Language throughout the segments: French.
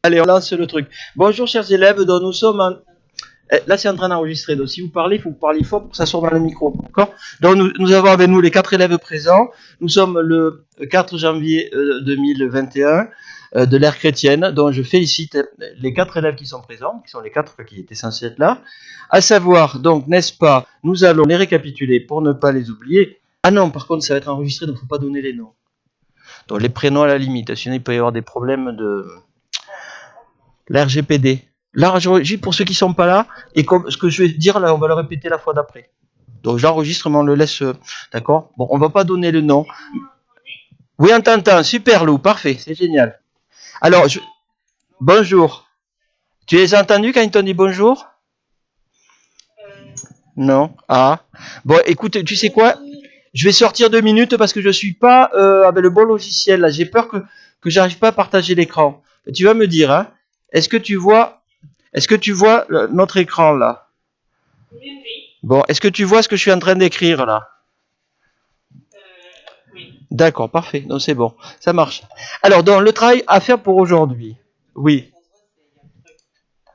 Allez, on lance le truc. Bonjour chers élèves, donc nous sommes en... Là c'est en train d'enregistrer, donc si vous parlez, il faut que vous parliez fort pour que ça sorte dans le micro, d'accord? Donc nous avons avec nous les 4 élèves présents. Nous sommes le 4 janvier 2021 de l'ère chrétienne, dont je félicite les 4 élèves qui sont présents, qui sont les 4 qui étaient censés être là. À savoir, donc, n'est-ce pas, nous allons les récapituler pour ne pas les oublier. Ah non, par contre, ça va être enregistré, donc il ne faut pas donner les noms. Donc les prénoms à la limite, sinon il peut y avoir des problèmes de... La RGPD. Là, pour ceux qui sont pas là, et comme ce que je vais dire là, on va le répéter la fois d'après. Donc j'enregistre, mais on le laisse, d'accord? Bon, on va pas donner le nom. Oui, on t'entend, super Lou, parfait, c'est génial. Alors, bonjour. Tu les as entendus quand ils t'ont dit bonjour? Non. Ah. Bon, écoute, tu sais quoi? Je vais sortir 2 minutes parce que je suis pas avec le bon logiciel là. J'ai peur que j'arrive pas à partager l'écran. Tu vas me dire, hein? Est-ce que tu vois notre écran là? Oui. Bon, est-ce que tu vois ce que je suis en train d'écrire là? Oui. D'accord, parfait. Donc c'est bon, ça marche. Alors, donc le travail à faire pour aujourd'hui. Oui.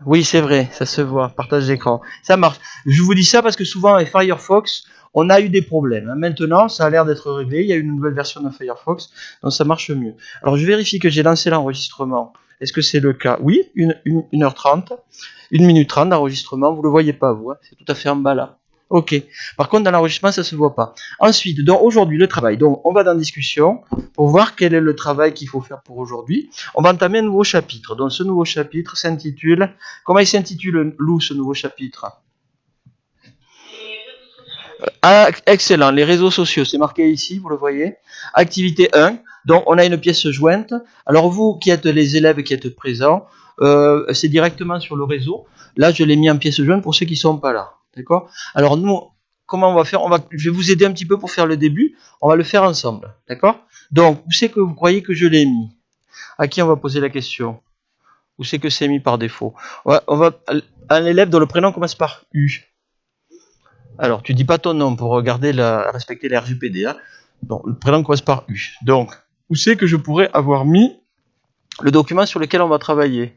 Oui, c'est vrai, ça se voit. Partage d'écran. Ça marche. Je vous dis ça parce que souvent avec Firefox, on a eu des problèmes. Maintenant, ça a l'air d'être réglé. Il y a une nouvelle version de Firefox, donc ça marche mieux. Alors, je vérifie que j'ai lancé l'enregistrement. Est-ce que c'est le cas? Oui, 1h30. 1 minute 30 d'enregistrement. Vous ne le voyez pas, vous. Hein, c'est tout à fait en bas là. Ok. Par contre, dans l'enregistrement, ça ne se voit pas. Ensuite, donc aujourd'hui, le travail. Donc, on va dans la discussion pour voir quel est le travail qu'il faut faire pour aujourd'hui. On va entamer un nouveau chapitre. Donc, ce nouveau chapitre s'intitule... Comment il s'intitule, Lou, ce nouveau chapitre? Ah, excellent. Les réseaux sociaux, c'est marqué ici, vous le voyez. Activité 1. Donc, on a une pièce jointe. Alors, vous qui êtes les élèves qui êtes présents, c'est directement sur le réseau. Là, je l'ai mis en pièce jointe pour ceux qui ne sont pas là. D'accord? Alors, nous, comment on va faire? Je vais vous aider un petit peu pour faire le début. On va le faire ensemble. D'accord? Donc, où c'est que vous croyez que je l'ai mis? À qui on va poser la question? Où c'est que c'est mis par défaut? On va un élève dont le prénom commence par U. Alors, tu dis pas ton nom pour respecter la RGPD. Hein. Donc, le prénom commence par U. Donc, où c'est que je pourrais avoir mis le document sur lequel on va travailler?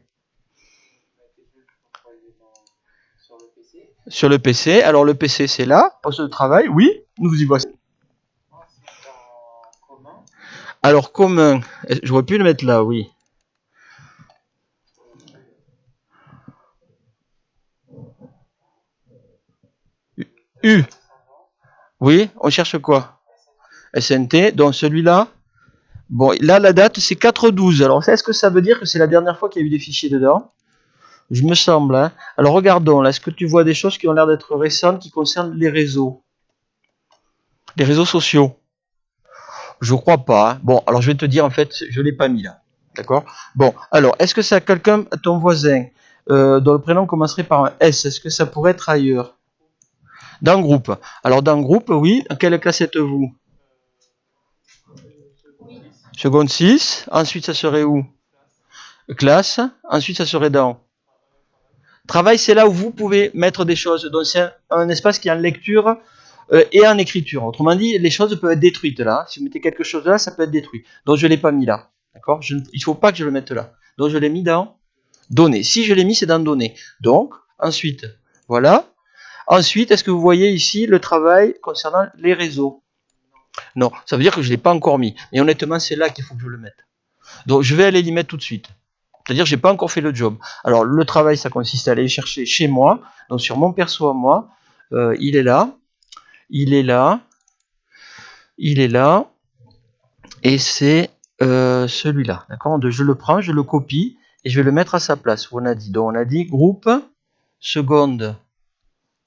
Sur le PC. Alors, le PC, c'est là. Poste de travail. Oui, nous y voici. Alors, commun. J'aurais pu le mettre là, oui. U. Oui, on cherche quoi? SNT. Donc, celui-là. Bon, là, la date, c'est 4/12. Alors, est-ce que ça veut dire que c'est la dernière fois qu'il y a eu des fichiers dedans? Je me semble. Hein. Alors, regardons. Là, est-ce que tu vois des choses qui ont l'air d'être récentes qui concernent les réseaux? Les réseaux sociaux? Je crois pas. Hein. Bon, alors je vais te dire, en fait, je ne l'ai pas mis là. D'accord? Bon, alors, est-ce que c'est quelqu'un, ton voisin, dont le prénom commencerait par un S? Est-ce que ça pourrait être ailleurs? Dans le groupe. Alors, dans le groupe, oui. Dans quelle classe êtes-vous? Seconde 6. Ensuite, ça serait où? Classe. Ensuite, ça serait dans... Travail, c'est là où vous pouvez mettre des choses. Donc, c'est un espace qui est en lecture et en écriture. Autrement dit, les choses peuvent être détruites là. Si vous mettez quelque chose là, ça peut être détruit. Donc, je ne l'ai pas mis là. D'accord? Il ne faut pas que je le mette là. Donc, je l'ai mis dans données. Si je l'ai mis, c'est dans données. Donc, ensuite, voilà. Ensuite, est-ce que vous voyez ici le travail concernant les réseaux? Non, ça veut dire que je ne l'ai pas encore mis. Mais honnêtement, c'est là qu'il faut que je le mette. Donc, je vais aller l'y mettre tout de suite. C'est-à-dire que je n'ai pas encore fait le job. Alors, le travail, ça consiste à aller chercher chez moi. Donc, sur mon perso à moi, il est là. Il est là. Il est là. Et c'est celui-là. D'accord? Je le prends, je le copie et je vais le mettre à sa place. Où on a dit. Donc, on a dit groupe, seconde.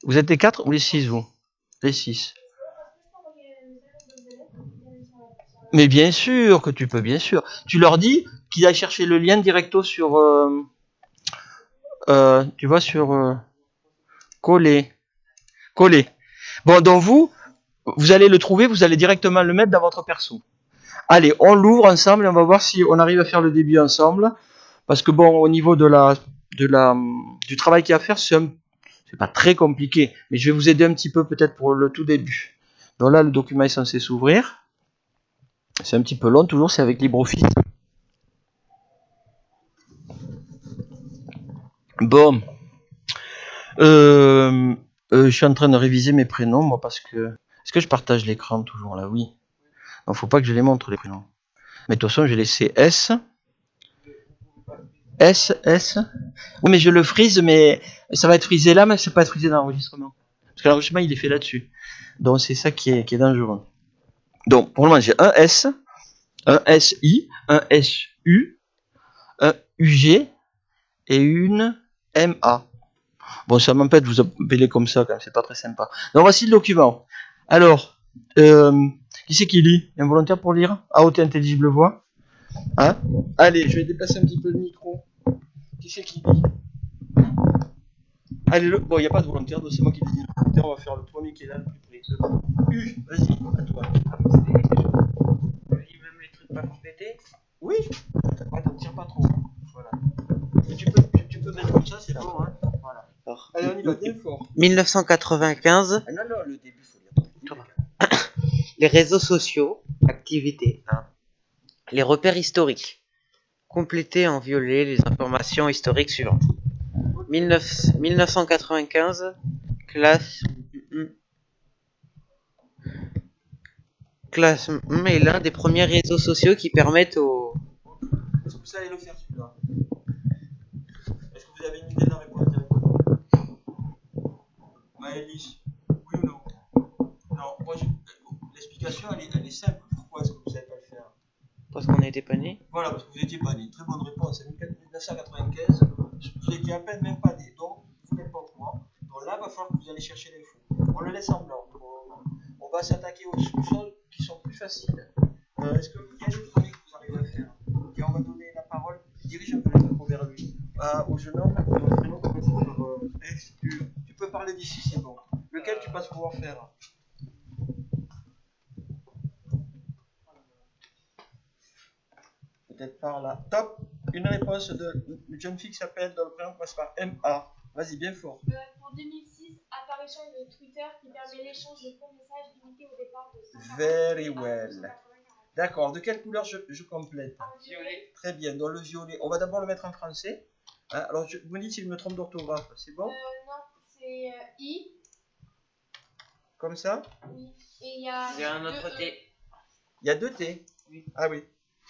Vous êtes les 4 ou les 6, vous? Les 6. Mais bien sûr que tu peux, bien sûr. Tu leur dis qu'ils aillent chercher le lien directo sur... tu vois, sur... coller. Coller. Bon, donc vous allez le trouver, vous allez directement le mettre dans votre perso. Allez, on l'ouvre ensemble et on va voir si on arrive à faire le début ensemble. Parce que bon, au niveau du travail qu'il y a à faire, c'est pas très compliqué. Mais je vais vous aider un petit peu peut-être pour le tout début. Donc là, le document est censé s'ouvrir. C'est un petit peu long, toujours, c'est avec LibreOffice. Bon. Je suis en train de réviser mes prénoms, moi, parce que... Est-ce que je partage l'écran toujours là? Oui. Non, faut pas que je les montre, les prénoms. Mais de toute façon, j'ai laissé S. S, S. Oui, mais je le frise, mais ça va être frisé là, mais c'est pas frisé dans l'enregistrement. Parce que l'enregistrement, il est fait là-dessus. Donc, c'est ça qui est dangereux. Donc, pour le moment, j'ai un S, un SI, un SU, un UG et une MA. Bon, ça m'empêche de vous appeler comme ça, quand même, c'est pas très sympa. Donc, voici le document. Alors, qui c'est qui lit? Il y a un volontaire pour lire? À haute et intelligible voix? Hein? Allez, je vais déplacer un petit peu le micro. Qui c'est qui lit? Allez, bon, il n'y a pas de volontaire, donc c'est moi qui lis le volontaire. On va faire le premier qui est là, le plus près. Vas-y, à toi. Même les trucs pas complétés. Oui. Attends, tire pas trop. Voilà. Tu peux mettre comme ça, c'est bon, hein. Voilà. Alors, Allez, on y va bien fort. 1995, Ah non, non, le début, faut lire. les réseaux sociaux, activités 1. Les repères historiques. Compléter en violet les informations historiques suivantes. 1995, classe est l'un des premiers réseaux sociaux qui permettent aux... Est-ce que vous savez le faire celui-là? Est-ce que vous avez une idée de la réponse directement? Maëlys, oui ou non? Non, moi l'explication elle est simple. Pourquoi est-ce que vous savez pas le faire? Parce qu'on n'était pas nés. Voilà, parce que vous n'étiez pas né. Très bonne réponse. En 1995, vous n'étiez à peine même pas né. Donc, vous n'êtes pas au courant. Donc là, il va falloir que vous allez chercher l'info. On le laisse en blanc. On va s'attaquer aux choses qui sont plus faciles. Est-ce que quel est le premier que vous arrivez à faire? Et on va donner la parole. Dirige un peu le micro vers lui. Au jeune homme, le prénom commence par F. Tu peux parler d'ici, c'est bon. Lequel tu passes pouvoir faire? Peut-être par là. Top. Une réponse de jeune fille qui s'appelle, dans le prénom passe par MA. Vas-y, bien fort. Pour 2006, apparition de Twitter qui permet l'échange de courts messages limités au départ de 140 Very well. D'accord. De quelle couleur je complète? Violet. Très bien. Dans le violet. On va d'abord le mettre en français. Hein, alors, vous me dites si je me trompe d'orthographe. C'est bon? Non, c'est I. Comme ça? Oui. Et il y a. Il y a un autre T. Il y a deux T. Oui. Ah oui.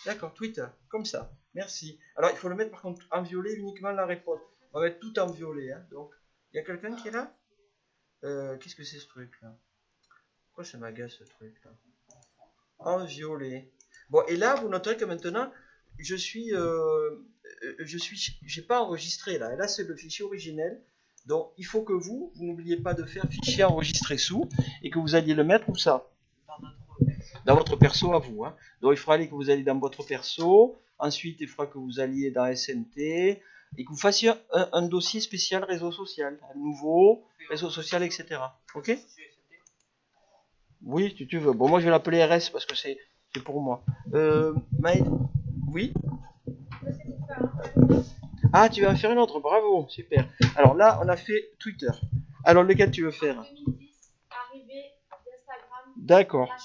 D'accord, Twitter. Comme ça. Merci. Alors, il faut le mettre par contre en violet uniquement la réponse. On va mettre tout en violet. Hein. Donc, il y a quelqu'un qui est là? Qu'est-ce que c'est ce truc là? Pourquoi ça m'agace ce truc là? En violet. Bon, et là, vous noterez que maintenant, j'ai pas enregistré là. Et là, c'est le fichier originel. Donc, il faut que vous n'oubliez pas de faire fichier enregistré sous et que vous alliez le mettre où ça? Dans votre perso à vous. Hein. Donc, il faudra aller que vous alliez dans votre perso. Ensuite, il faudra que vous alliez dans SNT et que vous fassiez un dossier spécial réseau social, un nouveau réseau social, etc. Ok? Oui, si tu veux. Bon, moi, je vais l'appeler RS parce que c'est pour moi. Maël, oui? Ah, tu vas en faire une autre. Bravo, super. Alors là, on a fait Twitter. Alors, lequel tu veux faire? 2010, arrivée d'Instagram. D'accord.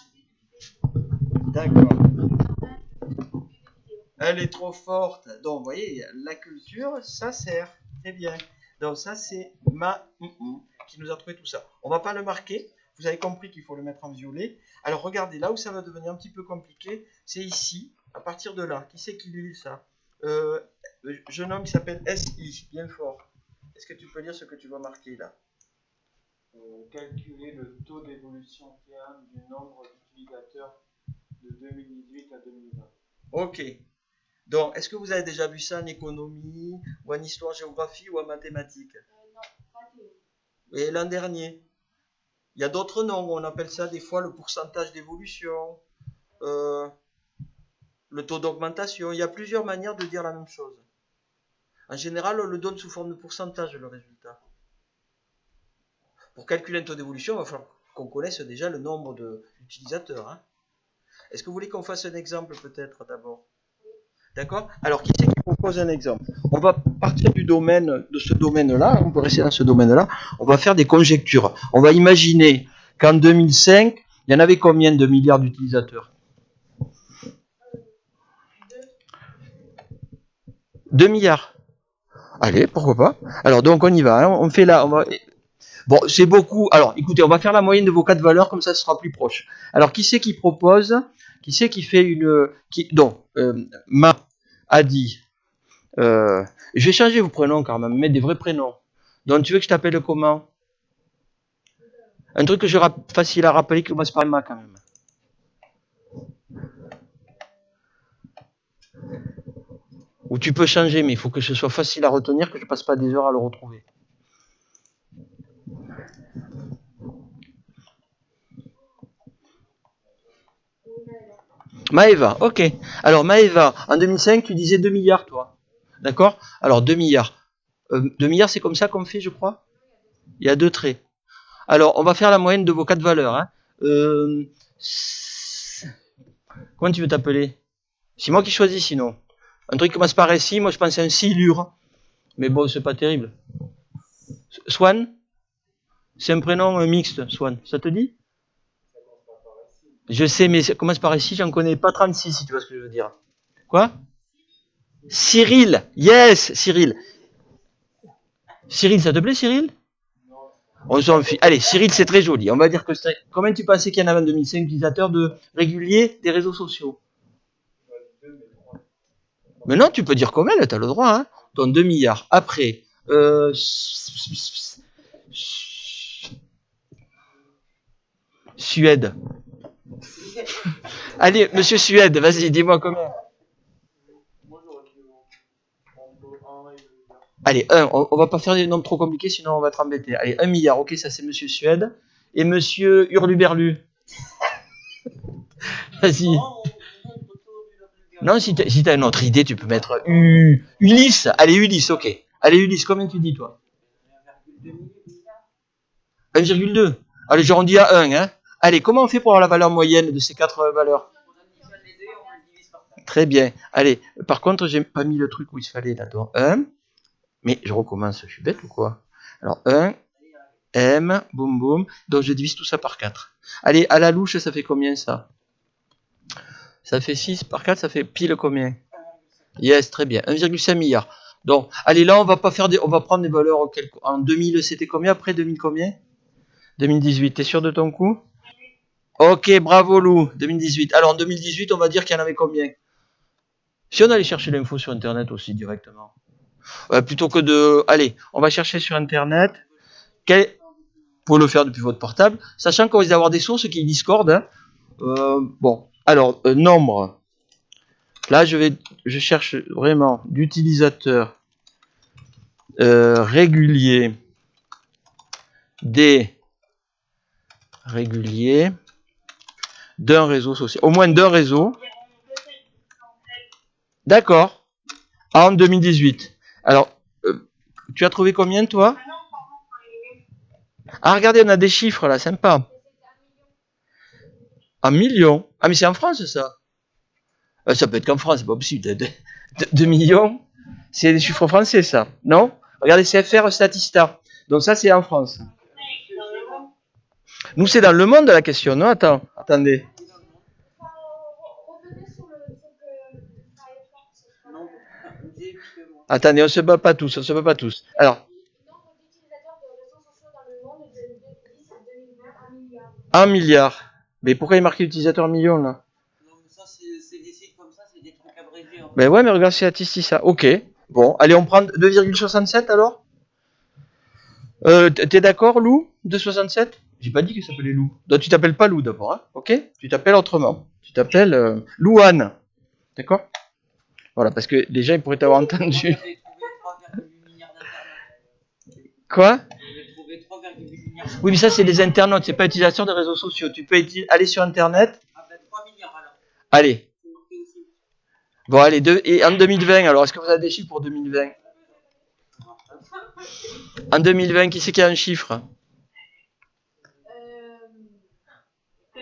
D'accord. Elle est trop forte. Donc, vous voyez, la culture, ça sert. Très bien. Donc, ça, c'est qui nous a trouvé tout ça. On ne va pas le marquer. Vous avez compris qu'il faut le mettre en violet. Alors, regardez, là où ça va devenir un petit peu compliqué, c'est ici, à partir de là. Qui c'est qui lit ça? Jeune homme qui s'appelle SI. Bien fort. Est-ce que tu peux lire ce que tu vas marquer là? Calculer le taux d'évolution T1 du nombre d'utilisateurs de 2018 à 2020. Ok. Donc, est-ce que vous avez déjà vu ça en économie, ou en histoire-géographie, ou en mathématiques? Non, pas Théo. Et l'an dernier? Il y a d'autres noms, on appelle ça des fois le pourcentage d'évolution, le taux d'augmentation. Il y a plusieurs manières de dire la même chose. En général, on le donne sous forme de pourcentage, le résultat. Pour calculer un taux d'évolution, il va falloir qu'on connaisse déjà le nombre d'utilisateurs. Hein. Est-ce que vous voulez qu'on fasse un exemple peut-être d'abord? D'accord? Alors, qui c'est qui propose un exemple? On va partir de ce domaine-là, on peut rester dans ce domaine-là, on va faire des conjectures. On va imaginer qu'en 2005, il y en avait combien de milliards d'utilisateurs? 2 milliards. Allez, pourquoi pas. Alors, donc, on y va. Hein. On fait là. Bon, c'est beaucoup. Alors, écoutez, on va faire la moyenne de vos 4 valeurs, comme ça, ce sera plus proche. Alors, qui c'est qui propose? Qui c'est qui fait une... Donc, Ma a dit... je vais changer vos prénoms, quand même, mettre des vrais prénoms. Donc, tu veux que je t'appelle comment? Un truc que facile à rappeler, qui commence par Ma, quand même. Ou tu peux changer, mais il faut que ce soit facile à retenir, que je passe pas des heures à le retrouver. Maëva, ok. Alors Maëva, en 2005, tu disais 2 milliards, toi. D'accord? Alors 2 milliards. 2 milliards, c'est comme ça qu'on fait, je crois? Il y a 2 traits. Alors, on va faire la moyenne de vos 4 valeurs. Hein. Comment tu veux t'appeler? C'est moi qui choisis, sinon. Un truc qui commence par SI, moi je pense à un silure. Mais bon, c'est pas terrible. Swan? C'est un prénom mixte, Swan. Ça te dit? Je sais, mais ça commence par ici, j'en connais pas 36, si tu vois ce que je veux dire. Quoi? Cyril. Yes, Cyril. Cyril, ça te plaît, Cyril? On s'en fiche. Allez, Cyril, c'est très joli. On va dire que c'est... Combien tu pensais qu'il y en avait en 2005 utilisateurs réguliers des réseaux sociaux? Mais non, tu peux dire combien, là, t'as le droit. Hein. Donc 2 milliards. Après, Suède. Allez, monsieur Suède, vas-y, dis-moi combien. Allez, on va pas faire des nombres trop compliqués, sinon on va être embêté. Allez, 1 milliard, ok, ça c'est monsieur Suède. Et monsieur Hurluberlu. Vas-y. Non, si t'as une autre idée, tu peux mettre Ulysse. Allez, Ulysse, ok. Allez, Ulysse, combien tu dis, toi? 1,2. Allez, j'arrondis à 1, hein. Allez, comment on fait pour avoir la valeur moyenne de ces 4 valeurs? Très bien. Allez, par contre, j'ai pas mis le truc où il se fallait là-dedans. 1. Mais je recommence, je suis bête ou quoi? Alors, 1, M, boum boum. Donc, je divise tout ça par 4. Allez, à la louche, ça fait combien, ça? Ça fait 6 par 4, ça fait pile combien? Yes, très bien. 1,5 milliard. Donc, allez, là, on va prendre des valeurs en 2000, c'était combien? Après 2000 combien? 2018, t'es sûr de ton coup? Ok, bravo Lou, 2018. Alors, en 2018, on va dire qu'il y en avait combien? Si on allait chercher l'info sur Internet aussi, directement. Plutôt que de... Allez, on va chercher sur Internet. Pour le faire depuis votre portable. Sachant qu'on risque d'avoir des sources qui discordent. Hein. Bon, alors, nombre. Là, je cherche vraiment d'utilisateurs réguliers d'un réseau social. Au moins d'un réseau. D'accord. En 2018. Alors, tu as trouvé combien, toi? Ah, regardez, on a des chiffres, là, sympa. 1 million. Ah, mais c'est en France, ça? Ça peut être qu'en France, c'est pas possible. 2 millions, c'est des chiffres français, ça. Non? Regardez, c'est FR Statista. Donc ça, c'est en France. Nous, c'est dans le monde, la question, non? Attendez. Attendez, on se bat pas tous, Alors. 1 milliard. Mais pourquoi il est marqué utilisateur million, là? Non, mais ça, c'est des sites comme ça, c'est des trucs abrégés. Ben ouais, mais regarde, c'est Statista. Ok. Bon, allez, on prend 2,67 alors? T'es d'accord, Lou? 2,67? J'ai pas dit qu'il s'appelait Lou. Donc tu t'appelles pas Lou d'abord, hein? Ok? Tu t'appelles autrement. Tu t'appelles Louane. D'accord? Voilà, parce que déjà, ils pourraient t'avoir entendu. Quoi? Oui, mais ça, c'est les internautes, c'est pas l'utilisation des réseaux sociaux. Tu peux aller sur Internet. Allez. Bon, allez, et en 2020, alors, est-ce que vous avez des chiffres pour 2020? En 2020, qui c'est qui a un chiffre? 2,95.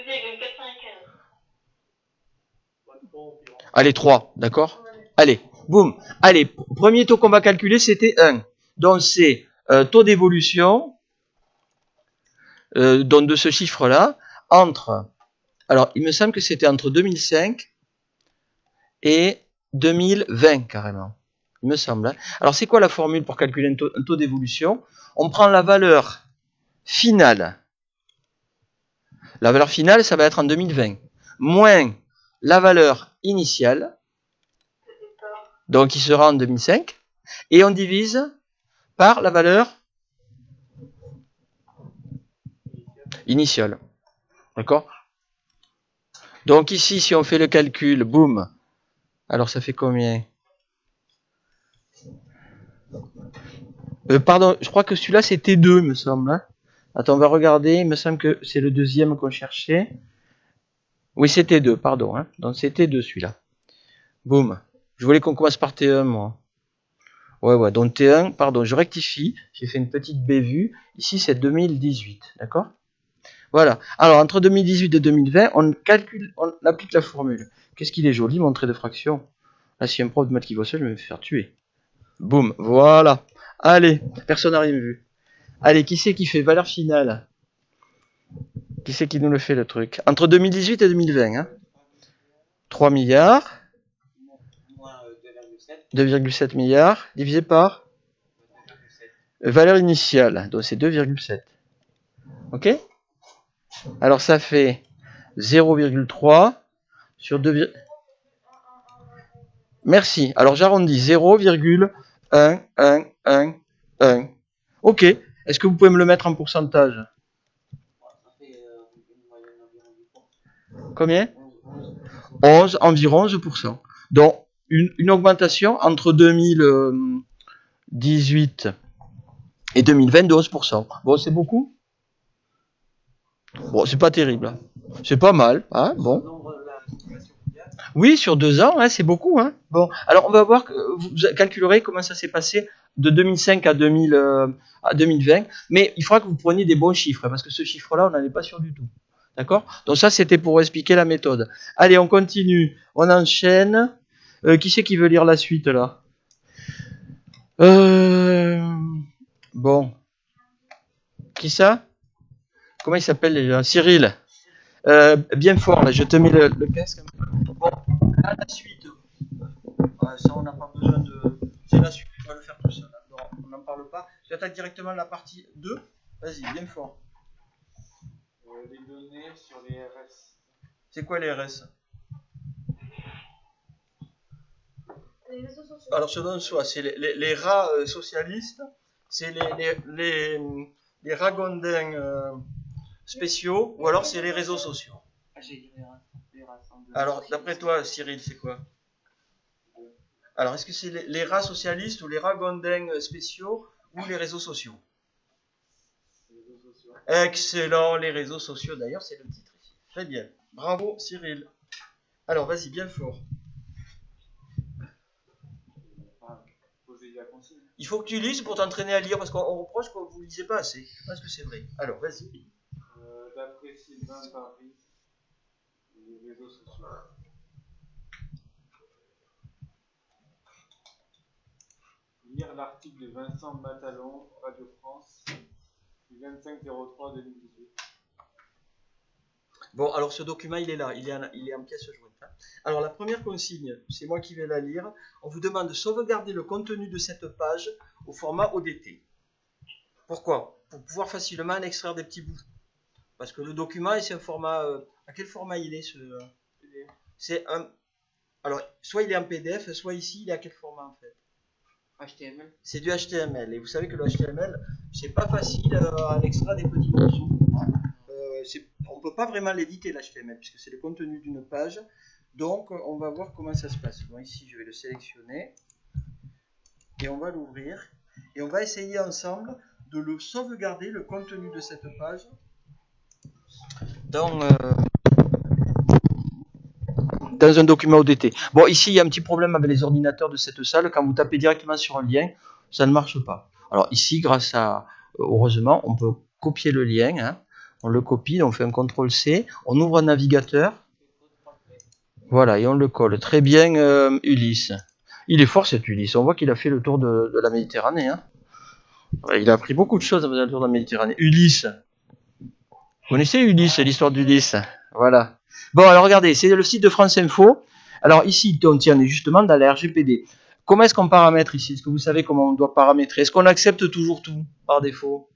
Allez, 3, d'accord? Allez, boum. Allez, premier taux qu'on va calculer, c'était 1. Donc, c'est taux d'évolution donc de ce chiffre-là entre... Alors, il me semble que c'était entre 2005 et 2020, carrément. Il me semble. Hein. Alors, c'est quoi la formule pour calculer un taux d'évolution? On prend la valeur finale. La valeur finale, ça va être en 2020. Moins la valeur initiale, donc qui sera en 2005. Et on divise par la valeur initiale. D'accord? Donc ici, si on fait le calcul, boum. Alors, ça fait combien? Pardon, je crois que celui-là, c'est T2, il me semble. Hein. Attends, on va regarder. Il me semble que c'est le deuxième qu'on cherchait. Oui, c'est T2, pardon. Hein. Donc, c'est T2, celui-là. Boum. Je voulais qu'on commence par T1, moi. Ouais. Donc, T1, pardon, je rectifie. J'ai fait une petite bévue. Ici, c'est 2018. D'accord? Voilà. Alors, entre 2018 et 2020, on calcule, on applique la formule. Qu'est-ce qu'il est joli, mon trait de fraction. Là, si un prof de maths qui voit ça, je vais me faire tuer. Boum. Voilà. Allez, personne n'a rien vu. Allez, qui c'est qui fait valeur finale? Qui c'est qui nous le fait le truc? Entre 2018 et 2020, hein? 3 milliards. 2,7 milliards divisé par valeur initiale. Donc c'est 2,7. Ok? Alors ça fait 0,3 sur 2. Merci. Alors j'arrondis 0,1111. Ok. Est-ce que vous pouvez me le mettre en pourcentage? Combien? 11, environ 11%. Donc une augmentation entre 2018 et 2020 de 11%. Bon, c'est beaucoup? Bon, c'est pas terrible. C'est pas mal. Hein, bon. Oui, sur 2 ans, hein, c'est beaucoup. Hein. Bon, alors on va voir que vous calculerez comment ça s'est passé de 2005 à 2020. Mais il faudra que vous preniez des bons chiffres, parce que ce chiffre-là, on n'en est pas sûr du tout. D'accord? Donc ça, c'était pour expliquer la méthode. Allez, on continue. On enchaîne. Qui c'est qui veut lire la suite, là? Bon. Qui ça? Comment il s'appelle déjà? Cyril. Bien fort, là, je te mets le casque. Bon, là, la suite. Ça, on n'a pas besoin de... C'est la suite, on va le faire tout seul. Non, on n'en parle pas. J'attaque directement la partie 2. Vas-y, bien fort. Les données sur les RS. C'est quoi les RS? Les réseaux sociaux. Alors, je donne soit, c'est les rats socialistes, c'est les ragondins spéciaux, ou alors c'est les réseaux sociaux. Alors, d'après toi, Cyril, c'est quoi? Alors, est-ce que c'est les rats socialistes ou les ragondins spéciaux ou les réseaux sociaux? Excellent, les réseaux sociaux. D'ailleurs, c'est le titre ici. Très bien. Bravo, Cyril. Alors, vas-y, bien fort. Il faut que tu lises pour t'entraîner à lire, parce qu'on reproche que vous ne lisez pas assez. Je pense que c'est vrai. Alors, vas-y. D'après Sylvain Paris, les réseaux sociaux. Lire l'article de Vincent Matalon, Radio France, du 25/03/2018. Bon, alors ce document, il est là, il est en pièce jointe. Hein. Alors la première consigne, c'est moi qui vais la lire. On vous demande de sauvegarder le contenu de cette page au format ODT. Pourquoi? Pour pouvoir facilement en extraire des petits bouts. Parce que le document, c'est un format... à quel format il est ce... C'est un... Alors, soit il est en PDF, soit ici, il est à quel format en fait? HTML. C'est du HTML. Et vous savez que le HTML, c'est pas facile à en extraire des petits morceaux. On ne peut pas vraiment l'éditer l'HTML, puisque c'est le contenu d'une page. Donc, on va voir comment ça se passe. Bon, ici, je vais le sélectionner. Et on va l'ouvrir. Et on va essayer ensemble de le sauvegarder, le contenu de cette page, dans un document ODT. Bon, ici, il y a un petit problème avec les ordinateurs de cette salle. Quand vous tapez directement sur un lien, ça ne marche pas. Alors ici, grâce à... heureusement, on peut copier le lien. Hein. On le copie, on fait un CTRL-C. On ouvre un navigateur. Voilà, et on le colle. Très bien, Ulysse. Il est fort, cet Ulysse. On voit qu'il a fait le tour de la Méditerranée. Hein. Ouais, il a appris beaucoup de choses à faire le tour de la Méditerranée. Ulysse. Vous connaissez Ulysse, l'histoire d'Ulysse? Voilà. Bon, alors regardez, c'est le site de France Info. Alors ici, on est justement dans la RGPD. comment est-ce qu'on paramètre ici? Est-ce que vous savez comment on doit paramétrer? Est-ce qu'on accepte toujours tout par défaut?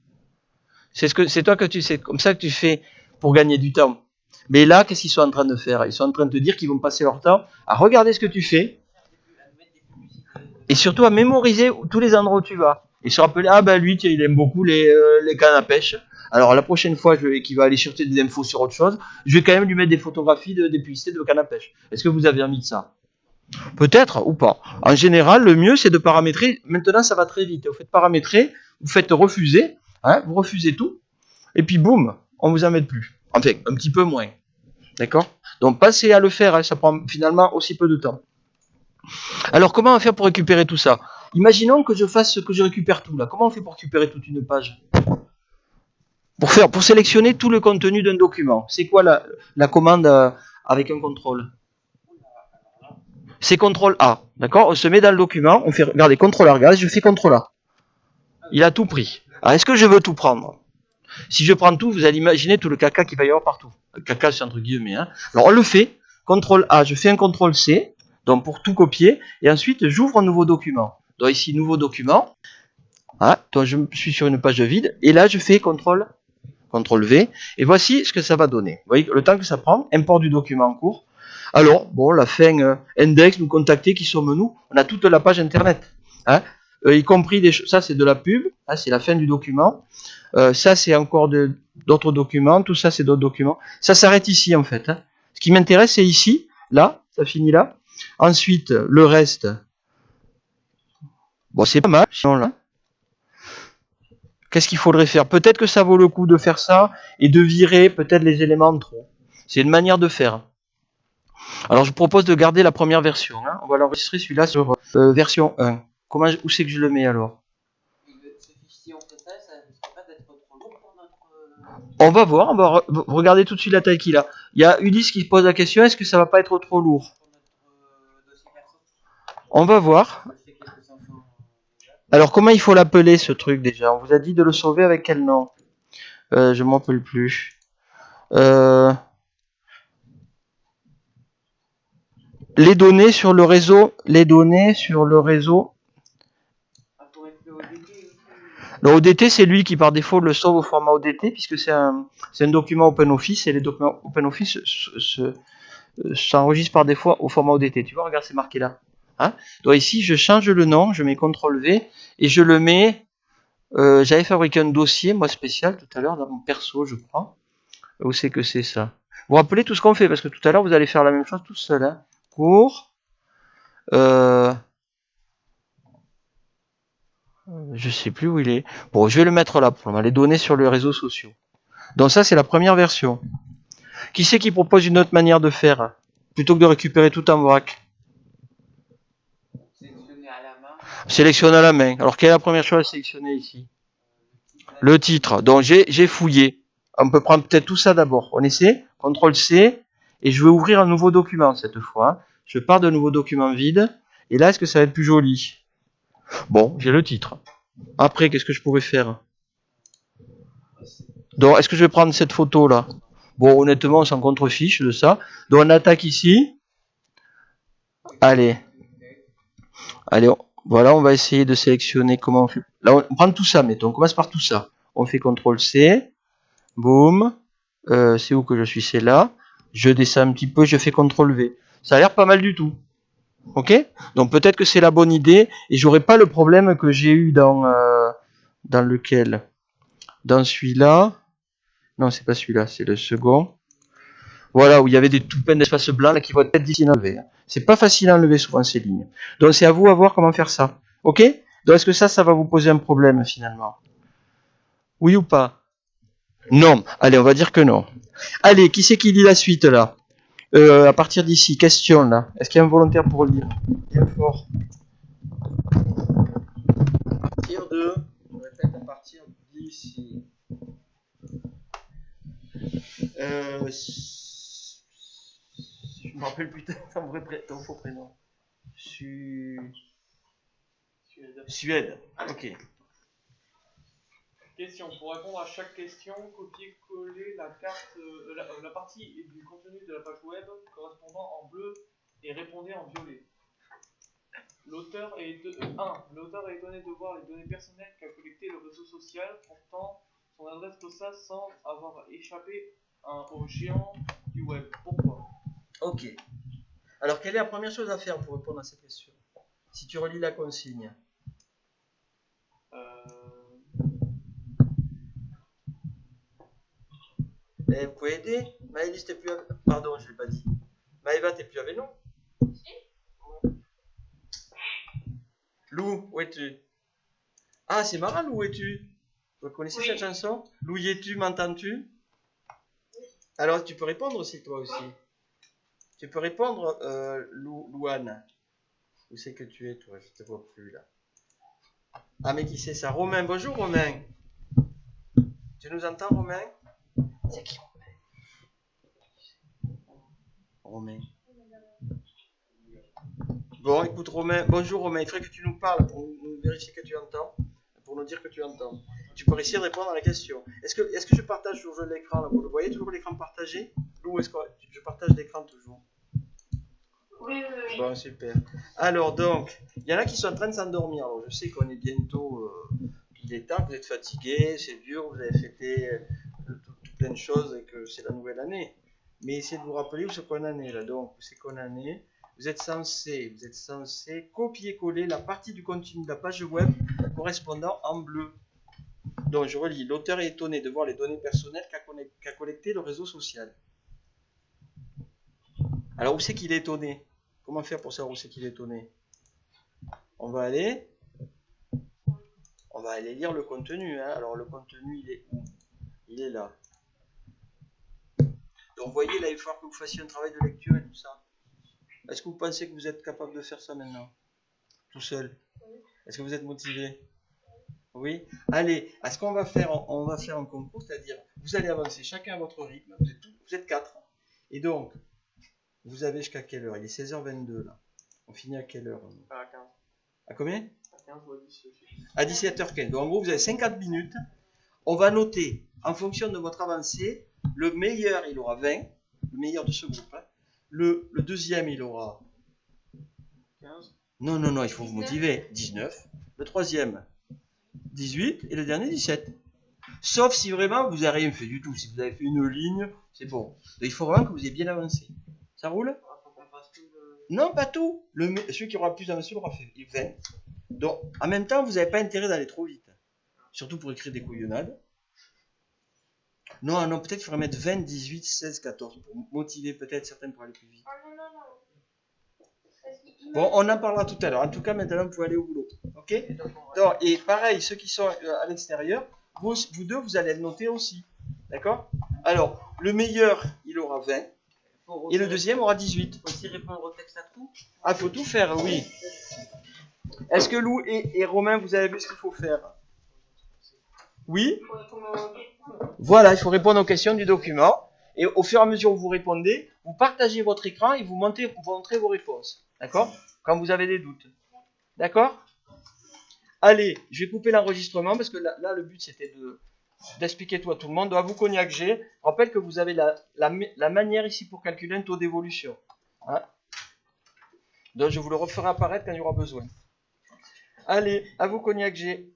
C'est toi que c'est comme ça que tu fais pour gagner du temps. Mais là, qu'est-ce qu'ils sont en train de faire? Ils sont en train de te dire qu'ils vont passer leur temps à regarder ce que tu fais et surtout à mémoriser tous les endroits où tu vas. Et se rappeler, ah ben lui, tiens, il aime beaucoup les cannes à pêche. Alors la prochaine fois qu'il va aller chercher des infos sur autre chose, je vais quand même lui mettre des photographies des publicités de cannes à pêche. Est-ce que vous avez envie de ça? Peut-être ou pas. En général, le mieux c'est de paramétrer. Maintenant, ça va très vite. Vous faites paramétrer, vous faites refuser, hein, vous refusez tout, et puis boum, on vous en met plus. Enfin, un petit peu moins. D'accord? Donc passez à le faire, hein, ça prend finalement aussi peu de temps. Alors comment on va faire pour récupérer tout ça? Imaginons que je récupère tout là. Comment on fait pour récupérer toute une page? Pour sélectionner tout le contenu d'un document. C'est quoi la commande avec un contrôle? C'est CTRL A. D'accord? On se met dans le document, on fait regardez CTRL A, regardez, je fais CTRL A. Il a tout pris. Alors est-ce que je veux tout prendre? Si je prends tout, vous allez imaginer tout le caca qu'il va y avoir partout. Le caca, c'est entre guillemets. Hein. Alors on le fait. CTRL A, je fais un CTRL C. Donc pour tout copier, et ensuite j'ouvre un nouveau document. Donc ici, nouveau document. Ah, donc je suis sur une page vide, et là je fais CTRL V, et voici ce que ça va donner. Vous voyez le temps que ça prend, import du document en cours. Alors, bon, la fin index, nous contacter, qui sommes-nous? On a toute la page internet, hein, y compris des choses. Ça c'est de la pub, hein, c'est la fin du document. Ça c'est encore d'autres documents, tout ça c'est d'autres documents. Ça s'arrête ici en fait. Hein. Ce qui m'intéresse c'est ici, là, ça finit là. Ensuite, le reste, bon, c'est pas mal, sinon là. Qu'est-ce qu'il faudrait faire? Peut-être que ça vaut le coup de faire ça et de virer peut-être les éléments de trop. C'est une manière de faire. Alors, je propose de garder la première version. Hein. On va l'enregistrer celui-là sur version 1. Où c'est que je le mets alors? On va voir, on va regarder tout de suite la taille qu'il a. Il y a Ulysse qui pose la question, est-ce que ça va pas être trop lourd? On va voir. Alors, comment il faut l'appeler, ce truc, déjà? On vous a dit de le sauver avec quel nom? Je m'en rappelle plus. Les données sur le réseau. Le ODT, c'est lui qui, par défaut, le sauve au format ODT, puisque c'est un document OpenOffice, et les documents OpenOffice s'enregistrent par défaut au format ODT. Tu vois, regarde, c'est marqué là. Hein? Donc ici, je change le nom, je mets CTRL V, et je le mets... j'avais fabriqué un dossier, moi, spécial, tout à l'heure, dans mon perso, je crois. Où c'est que c'est ça? Vous vous rappelez tout ce qu'on fait, parce que tout à l'heure, vous allez faire la même chose tout seul. Hein? Cours. Je sais plus où il est. Bon, je vais le mettre là, pour les données sur les réseaux sociaux. Donc ça, c'est la première version. Qui c'est qui propose une autre manière de faire? Plutôt que de récupérer tout en vrac. Sélectionner à la main. Alors, quelle est la première chose à sélectionner ici? Le titre. Donc, j'ai fouillé. On peut prendre peut-être tout ça d'abord. On essaie. CTRL C. Et je vais ouvrir un nouveau document cette fois. Je pars d'un nouveau document vide. Et là, est-ce que ça va être plus joli? Bon, j'ai le titre. Après, qu'est-ce que je pourrais faire? Donc, est-ce que je vais prendre cette photo-là? Bon, honnêtement, on s'en contrefiche de ça. Donc, on attaque ici. Allez. Voilà, on va essayer de sélectionner comment on fait. Là, on prend tout ça, mettons. On commence par tout ça. On fait CTRL C. Boum. C'est où que je suis? C'est là. Je descends un petit peu, je fais CTRL V. Ça a l'air pas mal du tout. Ok? Donc peut-être que c'est la bonne idée et j'aurai pas le problème que j'ai eu dans lequel? Dans celui-là. Non, c'est pas celui-là, c'est le second. Voilà, où il y avait des tout plein d'espaces blancs là, qui vont être difficiles à enlever. C'est pas facile à enlever souvent ces lignes. Donc c'est à vous à voir comment faire ça. Ok? Donc est-ce que ça va vous poser un problème finalement? Oui ou pas? Non. Allez, on va dire que non. Allez, qui c'est qui lit la suite là? À partir d'ici, question là. Est-ce qu'il y a un volontaire pour lire? Bien fort. À partir de... Je répète, à partir d'ici. Je me rappelle plus ton faux prénom. Suède. Ok. Question. Pour répondre à chaque question, copier-coller la carte, la partie du contenu de la page web correspondant en bleu et répondez en violet. L'auteur est étonné de voir les données personnelles qu'a collectées le réseau social, pourtant son adresse postale semble avoir échappé aux géants du web. Pourquoi? Ok. Alors, quelle est la première chose à faire pour répondre à cette question? Si tu relis la consigne. Vous pouvez aider? Maëlys, t'es plus avec... Pardon, je ne l'ai pas dit. Maëva, t'es plus avec nous? Lou, où es-tu? Ah, c'est marrant, Lou, où es-tu? Vous connaissez cette chanson? Lou, y es-tu? M'entends-tu? Alors, tu peux répondre aussi, toi aussi. Tu peux répondre, Louane. Où c'est que tu es, toi? Je te vois plus, là. Ah, mais qui c'est ça? Romain. Bonjour, Romain. Tu nous entends, Romain? C'est qui, Romain? Bon, écoute, Romain. Bonjour, Romain. Il faudrait que tu nous parles pour nous vérifier que tu entends. Pour nous dire que tu entends. Tu peux essayer de répondre à la question. Est-ce que je partage toujours l'écran, là? Vous le voyez toujours l'écran partagé? Lou, est-ce que je partage l'écran toujours? Oui. Bon, super. Alors, donc, il y en a qui sont en train de s'endormir. Alors, je sais qu'on est bientôt... il est temps, vous êtes fatigués, c'est dur, vous avez fêté tout plein de choses et que c'est la nouvelle année. Mais essayez de vous rappeler où c'est qu'on en est, là. Donc, où c'est qu'on en est. Vous êtes censé copier-coller la partie du contenu de la page web correspondant en bleu. Donc, je relis. L'auteur est étonné de voir les données personnelles qu'a collectées le réseau social. Alors, où c'est qu'il est étonné? Comment faire pour savoir où c'est qu'il est étonné? On va aller lire le contenu. Hein. Alors, le contenu, il est où? Il est là. Donc, vous voyez, là, il va falloir que vous fassiez un travail de lecture et tout ça. Est-ce que vous pensez que vous êtes capable de faire ça maintenant? Tout seul? Est-ce que vous êtes motivé? Oui. Allez, à ce qu'on va faire, on va faire un concours, c'est-à-dire, vous allez avancer chacun à votre rythme. Vous êtes 4. Et donc, vous avez jusqu'à quelle heure? Il est 16h22 là. On finit à quelle heure? À 15. À combien? À 15 ou À à 17. 17h15. Donc en gros, vous avez 50 minutes. On va noter, en fonction de votre avancée, le meilleur, il aura 20. Le meilleur de ce groupe. Hein. Le deuxième, il aura... 15. Non, il faut vous motiver. 19. Le troisième, 18. Et le dernier, 17. Sauf si vraiment vous n'avez rien fait du tout. Si vous avez fait une ligne, c'est bon. Donc, il faut vraiment que vous ayez bien avancé. Ça roule? Non, pas tout. Celui qui aura le plus avancé aura fait 20. Donc, en même temps, vous n'avez pas intérêt d'aller trop vite. Surtout pour écrire des couillonnades. Non, peut-être qu'il faudrait mettre 20, 18, 16, 14. Pour motiver peut-être certains pour aller plus vite. Bon, on en parlera tout à l'heure. En tout cas, maintenant, vous pouvez aller au boulot. Ok? Donc, et pareil, ceux qui sont à l'extérieur, vous deux, vous allez le noter aussi. D'accord? Alors, le meilleur, il aura 20. Et le deuxième aura 18. Faut aussi répondre au texte à tout. Ah, il faut tout faire, oui. Est-ce que Lou et Romain, vous avez vu ce qu'il faut faire? Oui? Voilà, il faut répondre aux questions du document. Et au fur et à mesure où vous répondez, vous partagez votre écran et vous montrez vos réponses. D'accord? Quand vous avez des doutes. D'accord? Allez, je vais couper l'enregistrement parce que là le but c'était d'expliquer tout à tout le monde. Donc, à vous, Cognac G, je rappelle que vous avez la manière ici pour calculer un taux d'évolution. Hein? Donc, je vous le referai apparaître quand il y aura besoin. Allez, à vous, Cognac G.